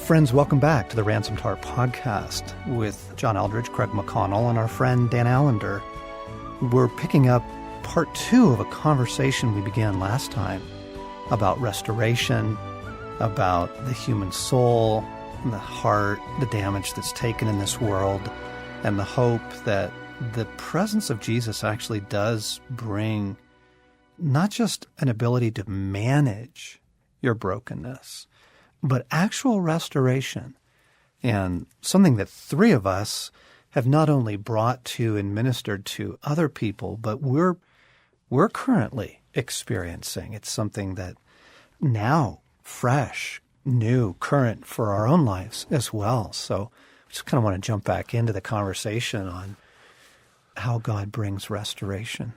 Friends, welcome back to the Ransomed Heart podcast with John Eldredge, Craig McConnell, and our friend Dan Allender. We're picking up part 2 of a conversation we began last time about restoration, about the human soul, the heart, the damage that's taken in this world, and the hope that the presence of Jesus actually does bring not just an ability to manage your brokenness, but actual restoration, and something that 3 of us have not only brought to and ministered to other people, but we're currently experiencing. It's something that now, fresh, new, current for our own lives as well. So I just kind of want to jump back into the conversation on how God brings restoration.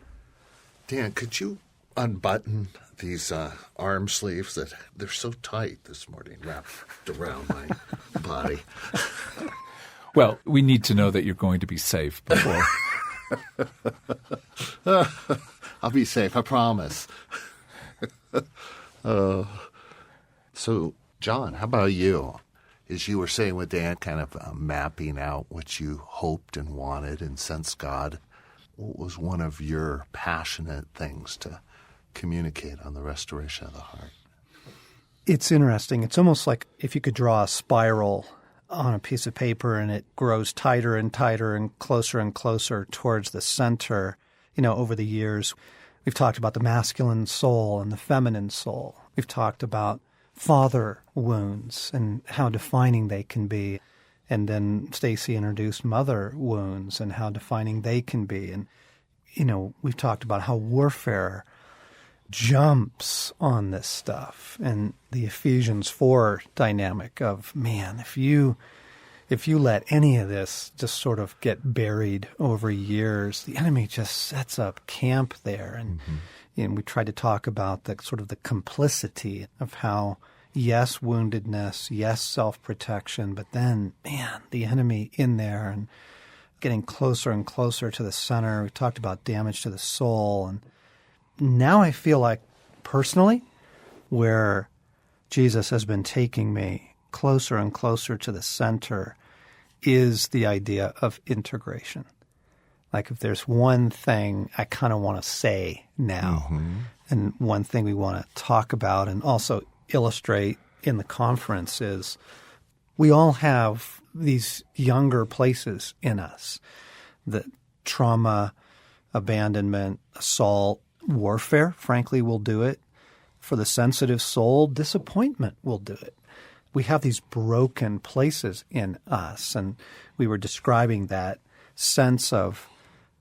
Dan, could you unbutton these arm sleeves that they're so tight this morning, wrapped around my body? Well, we need to know that you're going to be safe before. I'll be safe, I promise. So, John, how about you? As you were saying with Dan, kind of mapping out what you hoped and wanted and sensed God, what was one of your passionate things to communicate on the restoration of the heart? It's interesting. It's almost like if you could draw a spiral on a piece of paper and it grows tighter and tighter and closer towards the center. You know, over the years, we've talked about the masculine soul and the feminine soul. We've talked about father wounds and how defining they can be. And then Stacy introduced mother wounds and how defining they can be. And, you know, we've talked about how warfare jumps on this stuff, and the Ephesians 4 dynamic of, man, if you let any of this just sort of get buried over years, the enemy just sets up camp there. And, you know, we tried to talk about the sort of the complicity of how, yes, woundedness, yes, self-protection, but then, man, the enemy in there and getting closer and closer to the center. We talked about damage to the soul. And now I feel like, personally, where Jesus has been taking me closer and closer to the center is the idea of integration. Like, if there's one thing I kind of want to say now, and one thing we want to talk about and also illustrate in the conference is we all have these younger places in us. The trauma, abandonment, assault, warfare, frankly, will do it. For the sensitive soul, disappointment will do it. We have these broken places in us, and we were describing that sense of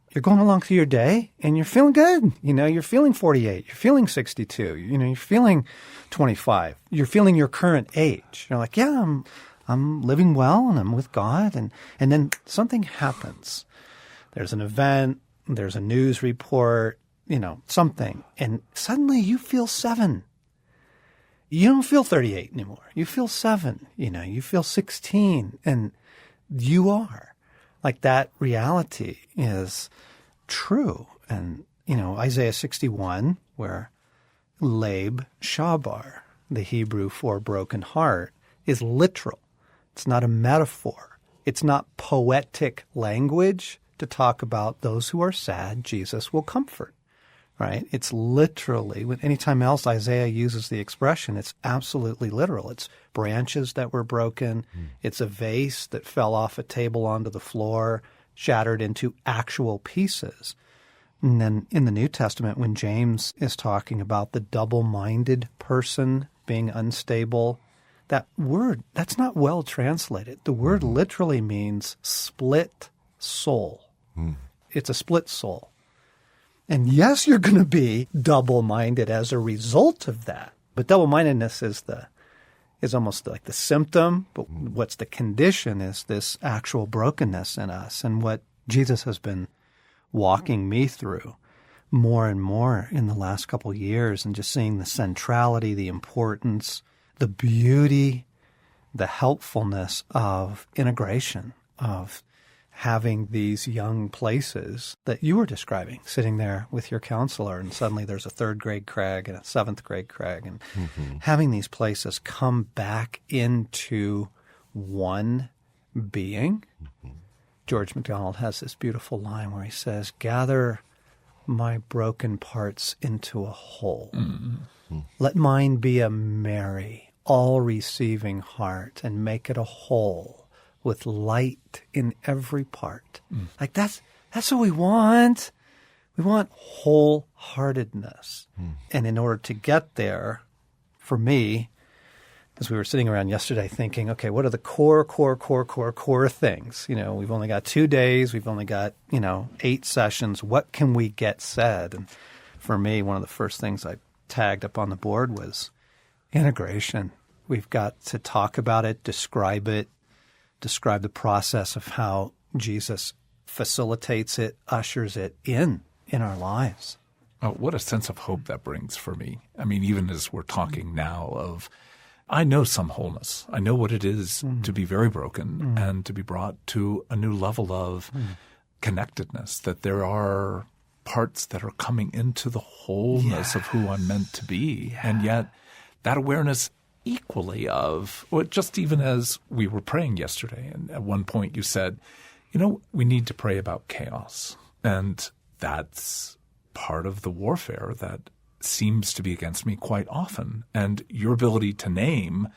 you're going along through your day and you're feeling good. You know, you're feeling 48, you're feeling 62, you know, you're feeling 25, you're feeling your current age. You're like, yeah, I'm living well and I'm with God. And then something happens. There's an event, there's a news report, you know, something, and suddenly you feel 7. You don't feel 38 anymore. You feel 7, you know, you feel 16, and you are. Like, that reality is true. And, you know, Isaiah 61, where Leb Shabar, the Hebrew for broken heart, is literal. It's not a metaphor. It's not poetic language to talk about those who are sad, Jesus will comfort. Right? It's literally, anytime else Isaiah uses the expression, it's absolutely literal. It's branches that were broken. It's a vase that fell off a table onto the floor, shattered into actual pieces. And then in the New Testament, when James is talking about the double-minded person being unstable, that word, that's not well translated. The word literally means split soul. It's a split soul. And yes, you're going to be double-minded as a result of that. But double-mindedness is almost like the symptom. But what's the condition is this actual brokenness in us. And what Jesus has been walking me through more and more in the last couple of years, and just seeing the centrality, the importance, the beauty, the helpfulness of integration, of having these young places that you were describing, sitting there with your counselor, and suddenly there's a 3rd grade Craig and a 7th grade Craig, and having these places come back into one being. George MacDonald has this beautiful line where he says, gather my broken parts into a whole. Let mine be a merry, all-receiving heart, and make it a whole with light in every part. Like that's what we want. We want wholeheartedness. And in order to get there, for me, as we were sitting around yesterday thinking, okay, what are the core things? You know, we've only got 2 days. We've only got, 8 sessions. What can we get said? And for me, one of the first things I tagged up on the board was integration. We've got to talk about it, describe the process of how Jesus facilitates it, ushers it in our lives. Oh, what a sense of hope that brings for me. I mean, even as we're talking now of, I know some wholeness. I know what it is to be very broken and to be brought to a new level of connectedness, that there are parts that are coming into the wholeness of who I'm meant to be. Yeah. And yet that awareness equally of, well, just even as we were praying yesterday, and at one point you said, we need to pray about chaos. And that's part of the warfare that seems to be against me quite often. And your ability to name,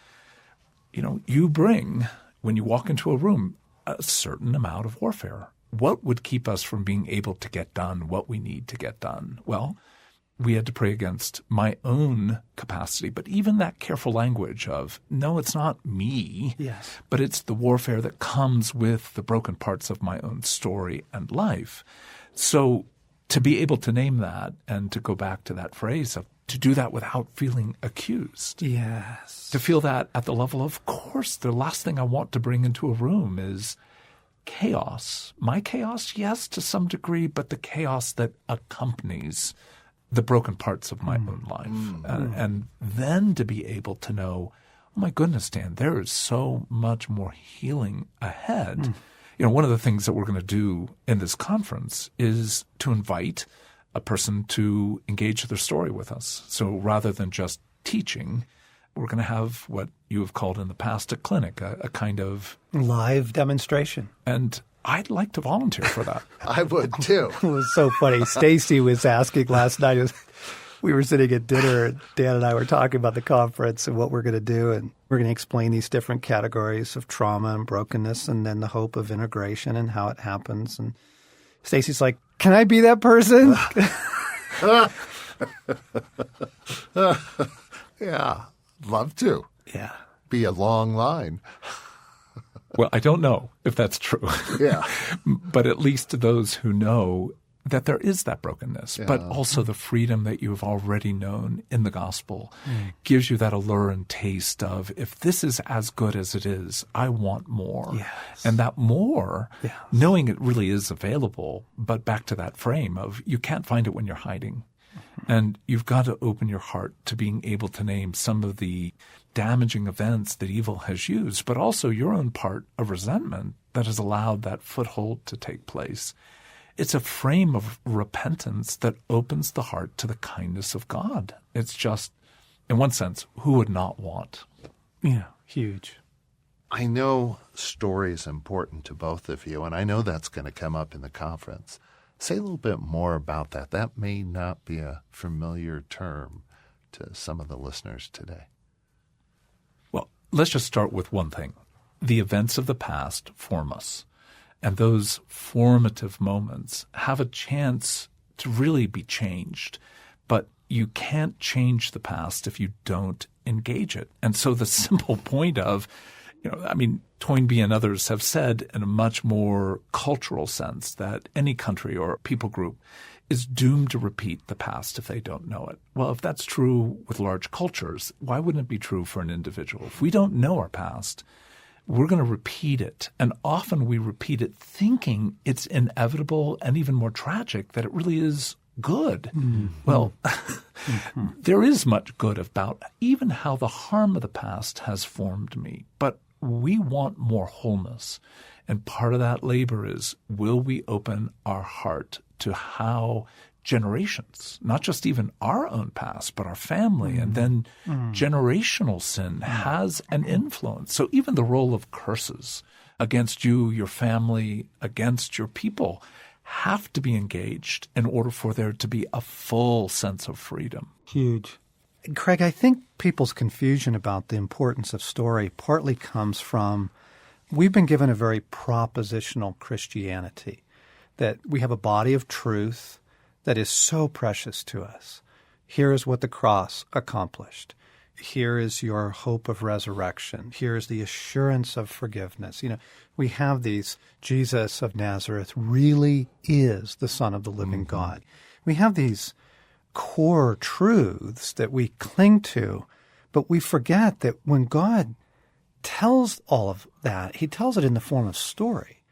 you bring, when you walk into a room, a certain amount of warfare. What would keep us from being able to get done what we need to get done? Well, we had to pray against my own capacity, but even that careful language of, no, it's not me, but it's the warfare that comes with the broken parts of my own story and life. So to be able to name that and to go back to that phrase of to do that without feeling accused. Yes. To feel that at the level of course, the last thing I want to bring into a room is chaos. My chaos, yes, to some degree, but the chaos that accompanies the broken parts of my own life. And then to be able to know, oh my goodness, Dan, there is so much more healing ahead. One of the things that we're going to do in this conference is to invite a person to engage their story with us. So rather than just teaching, we're going to have what you have called in the past a clinic, a kind of live demonstration. And I'd like to volunteer for that. I would too. It was so funny. Stacy was asking last night, we were sitting at dinner, and Dan and I were talking about the conference and what we're going to do. And we're going to explain these different categories of trauma and brokenness and then the hope of integration and how it happens. And Stacy's like, can I be that person? Yeah, love to. Yeah. Be a long line. Well, I don't know if that's true. Yeah. But at least those who know that there is that brokenness, but also the freedom that you have already known in the gospel gives you that allure and taste of, if this is as good as it is, I want more. Yes. And that more, knowing it really is available, but back to that frame of you can't find it when you're hiding. And you've got to open your heart to being able to name some of the damaging events that evil has used, but also your own part of resentment that has allowed that foothold to take place. It's a frame of repentance that opens the heart to the kindness of God. It's just, in one sense, who would not want? Yeah, huge. I know story is important to both of you, and I know that's going to come up in the conference. Say a little bit more about that. That may not be a familiar term to some of the listeners today. Well, let's just start with one thing. The events of the past form us. And those formative moments have a chance to really be changed. But you can't change the past if you don't engage it. And so the simple point of, Toynbee and others have said in a much more cultural sense that any country or people group is doomed to repeat the past if they don't know it. Well, if that's true with large cultures, why wouldn't it be true for an individual? If we don't know our past, we're going to repeat it. And often we repeat it thinking it's inevitable and even more tragic that it really is good. Well, there is much good about even how the harm of the past has formed me. But we want more wholeness. And part of that labor is, will we open our heart to how generations, not just even our own past, but our family. And then generational sin has an influence. So even the role of curses against you, your family, against your people have to be engaged in order for there to be a full sense of freedom. Huge. Craig, I think people's confusion about the importance of story partly comes from we've been given a very propositional Christianity, that we have a body of truth that is so precious to us. Here is what the cross accomplished. Here is your hope of resurrection. Here is the assurance of forgiveness. We have these, Jesus of Nazareth really is the Son of the living God. We have these core truths that we cling to, but we forget that when God tells all of that, he tells it in the form of story.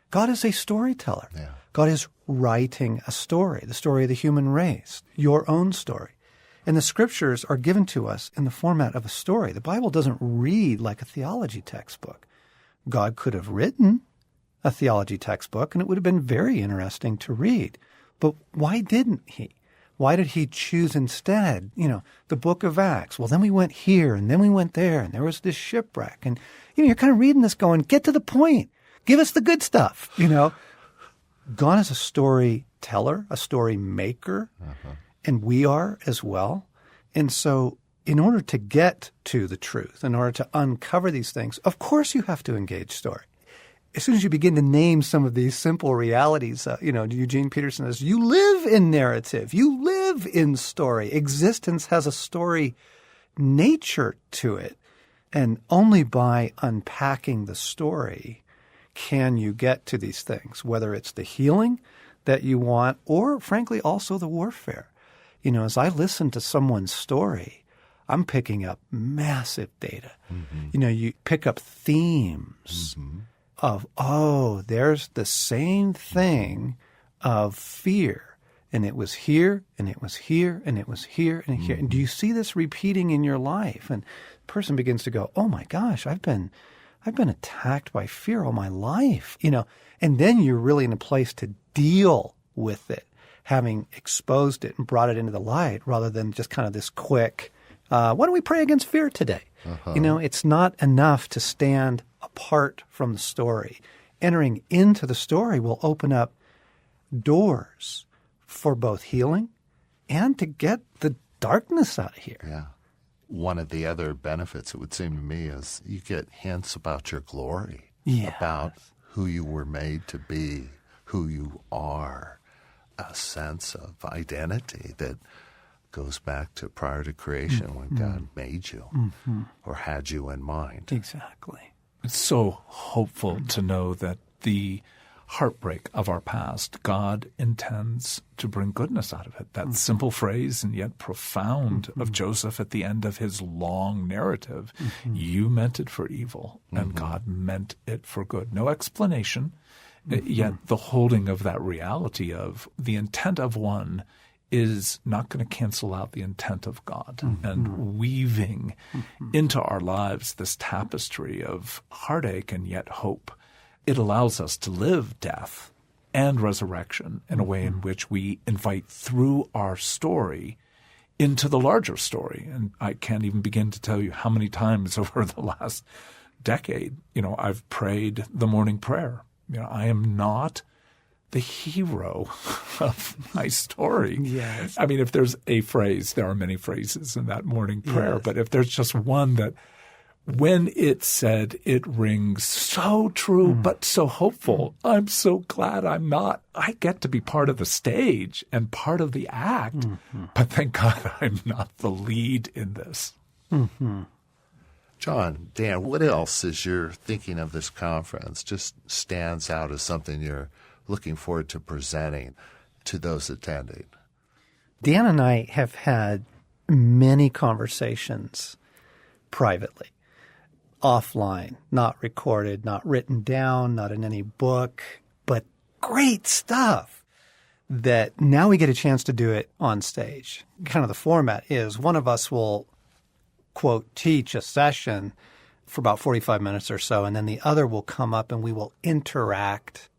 God is a storyteller. Yeah. God is writing a story, the story of the human race, your own story. And the scriptures are given to us in the format of a story. The Bible doesn't read like a theology textbook. God could have written a theology textbook, and it would have been very interesting to read. But why didn't he? Why did he choose instead, the book of Acts? Well, then we went here, and then we went there, and there was this shipwreck. And, you're kind of reading this going, get to the point. Give us the good stuff, God is a storyteller, a story maker, and we are as well. And so in order to get to the truth, in order to uncover these things, of course you have to engage story. As soon as you begin to name some of these simple realities, Eugene Peterson says, you live in narrative. You live in story. Existence has a story nature to it. And only by unpacking the story can you get to these things, whether it's the healing that you want or, frankly, also the warfare. As I listen to someone's story, I'm picking up massive data. You pick up themes of, there's the same thing of fear. And it was here, and it was here, and it was here, and here. And do you see this repeating in your life? And the person begins to go, oh my gosh, I've been attacked by fear all my life, and then you're really in a place to deal with it, having exposed it and brought it into the light rather than just kind of this quick, why don't we pray against fear today? It's not enough to stand apart from the story. Entering into the story will open up doors for both healing and to get the darkness out of here. Yeah. One of the other benefits, it would seem to me, is you get hints about your glory, about who you were made to be, who you are, a sense of identity that goes back to prior to creation when God made you or had you in mind. Exactly. It's so hopeful to know that the heartbreak of our past, God intends to bring goodness out of it. That simple phrase and yet profound of Joseph at the end of his long narrative. You meant it for evil, and God meant it for good. No explanation, yet the holding of that reality of the intent of one is not going to cancel out the intent of God, and weaving into our lives this tapestry of heartache and yet hope. It allows us to live death and resurrection in a way in which we invite through our story into the larger story. And I can't even begin to tell you how many times over the last decade, I've prayed the morning prayer. I am not the hero of my story. Yes. I mean, if there's a phrase, there are many phrases in that morning prayer, but if there's just one that when it's said, it rings so true but so hopeful. I'm so glad I get to be part of the stage and part of the act, but thank God I'm not the lead in this. John, Dan, what else as you're thinking of this conference just stands out as something you're looking forward to presenting to those attending? Dan and I have had many conversations privately, offline, not recorded, not written down, not in any book, but great stuff that now we get a chance to do it on stage. Kind of the format is one of us will, quote, teach a session for about 45 minutes or so, and then the other will come up and we will interact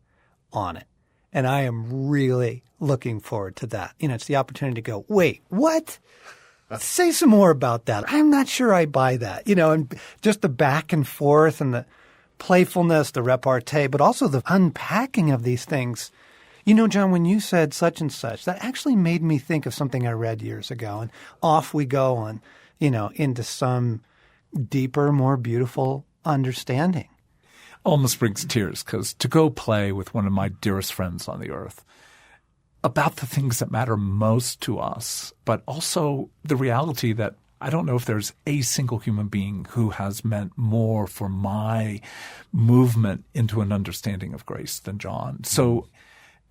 on it. And I am really looking forward to that. It's the opportunity to go, wait, what? Say some more about that. I'm not sure I buy that. And just the back and forth and the playfulness, the repartee, but also the unpacking of these things. John, when you said such and such, that actually made me think of something I read years ago. And off we go on, into some deeper, more beautiful understanding. Almost brings tears, because to go play with one of my dearest friends on the earth about the things that matter most to us, but also the reality that I don't know if there's a single human being who has meant more for my movement into an understanding of grace than John. So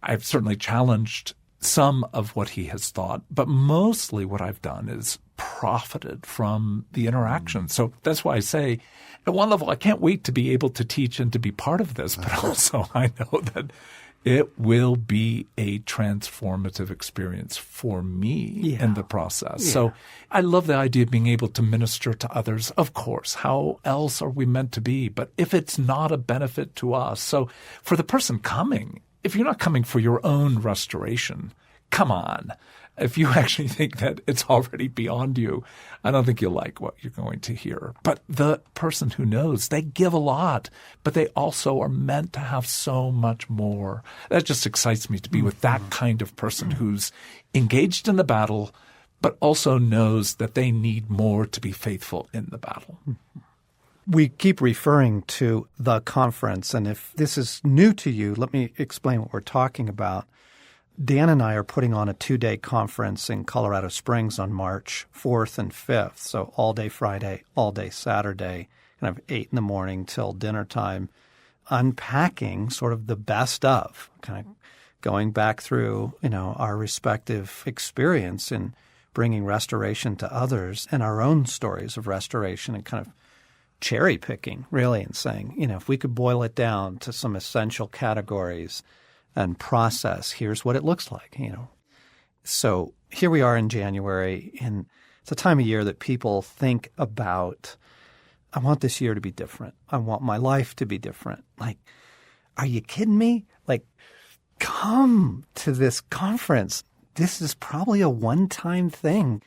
I've certainly challenged some of what he has thought, but mostly what I've done is profited from the interaction. So that's why I say, at one level, I can't wait to be able to teach and to be part of this, but also I know that it will be a transformative experience for me in the process. Yeah. So I love the idea of being able to minister to others. Of course, how else are we meant to be? But if it's not a benefit to us, so for the person coming, if you're not coming for your own restoration, come on. If you actually think that it's already beyond you, I don't think you'll like what you're going to hear. But the person who knows, they give a lot, but they also are meant to have so much more. That just excites me to be with that kind of person who's engaged in the battle, but also knows that they need more to be faithful in the battle. We keep referring to the conference, and if this is new to you, let me explain what we're talking about. Dan and I are putting on a 2-day conference in Colorado Springs on March 4th and 5th, so all day Friday, all day Saturday, kind of 8 in the morning till dinner time, unpacking sort of the best of, kind of going back through, our respective experience in bringing restoration to others and our own stories of restoration, and kind of cherry picking, really, and saying, if we could boil it down to some essential categories and process, here's what it looks like, So here we are in January, and it's a time of year that people think about, I want this year to be different. I want my life to be different. Like, are you kidding me? Like, come to this conference. This is probably a one-time thing.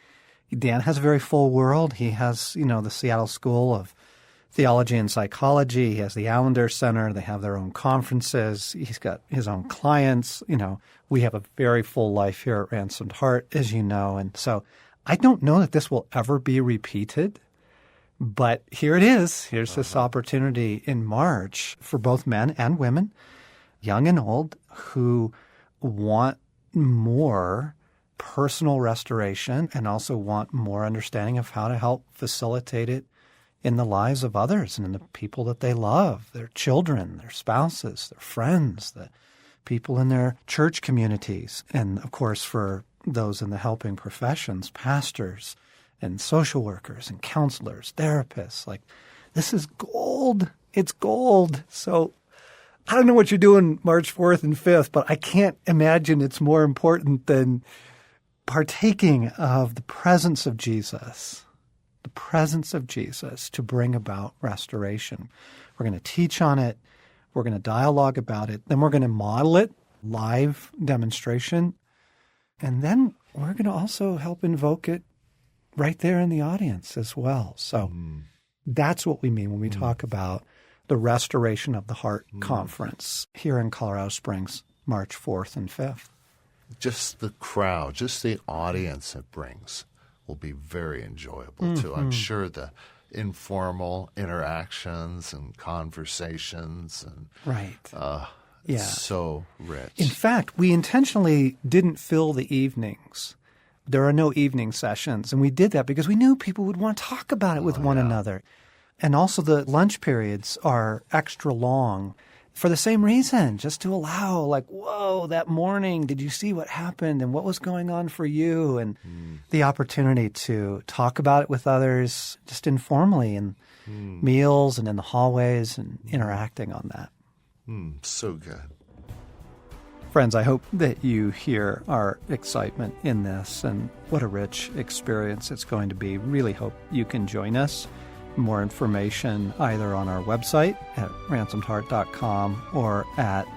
Dan has a very full world. He has, the Seattle School of Theology and Psychology. He has the Allender Center. They have their own conferences. He's got his own clients. We have a very full life here at Ransomed Heart, as you know. And so I don't know that this will ever be repeated, but here it is. Here's this opportunity in March for both men and women, young and old, who want more personal restoration and also want more understanding of how to help facilitate it in the lives of others and in the people that they love, their children, their spouses, their friends, the people in their church communities, and, of course, for those in the helping professions, pastors and social workers and counselors, therapists. Like, this is gold. It's gold. So I don't know what you're doing March 4th and 5th, but I can't imagine it's more important than partaking of the presence of Jesus. The presence of Jesus to bring about restoration. We're going to teach on it. We're going to dialogue about it. Then we're going to model it, live demonstration. And then we're going to also help invoke it right there in the audience as well. So that's what we mean when we talk about the Restoration of the Heart Conference here in Colorado Springs, March 4th and 5th. Just the crowd, just the audience it brings will be very enjoyable too. I'm sure the informal interactions and conversations and it's so rich. In fact, we intentionally didn't fill the evenings. There are no evening sessions, and we did that because we knew people would want to talk about it with one another. And also the lunch periods are extra long for the same reason, just to allow, like, whoa, that morning, did you see what happened and what was going on for you? And the opportunity to talk about it with others just informally in meals and in the hallways and interacting on that. So good. Friends, I hope that you hear our excitement in this and what a rich experience it's going to be. Really hope you can join us. More information either on our website at ransomedheart.com or at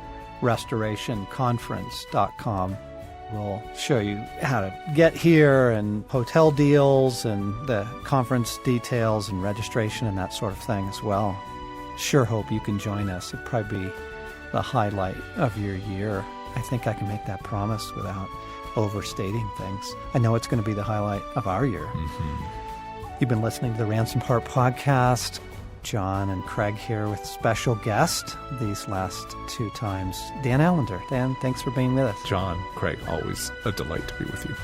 restorationconference.com. We'll show you how to get here and hotel deals and the conference details and registration and that sort of thing as well. Sure hope you can join us. It'd probably be the highlight of your year. I think I can make that promise without overstating things. I know it's going to be the highlight of our year. You've been listening to the Ransom Heart Podcast. John and Craig here with special guest these last 2 times, Dan Allender. Dan, thanks for being with us. John, Craig, always a delight to be with you.